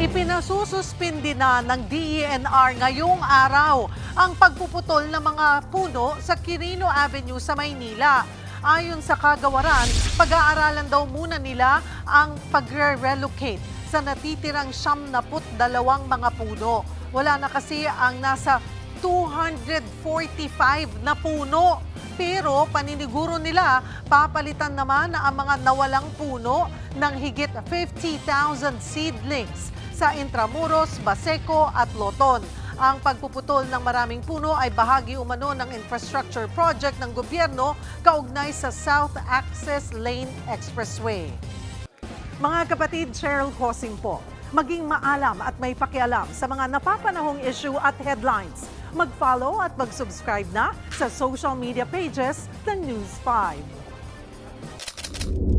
Ipinasususpindi na ng DENR ngayong araw ang pagpuputol ng mga puno sa Quirino Avenue sa Maynila. Ayon sa kagawaran, pag-aaralan daw muna nila ang pagre-relocate sa natitirang 72 mga puno. Wala na kasi ang nasa 245 na puno. Pero paniniguro nila, papalitan naman ang mga nawalang puno ng higit 50,000 seedlings sa Intramuros, Baseco at Loton. Ang pagpuputol ng maraming puno ay bahagi umano ng infrastructure project ng gobyerno kaugnay sa South Access Lane Expressway. Mga kapatid, Cheryl Cosing po. Maging maalam at may pakialam sa mga napapanahong issue at headlines. Mag-follow at mag-subscribe na sa social media pages ng News 5.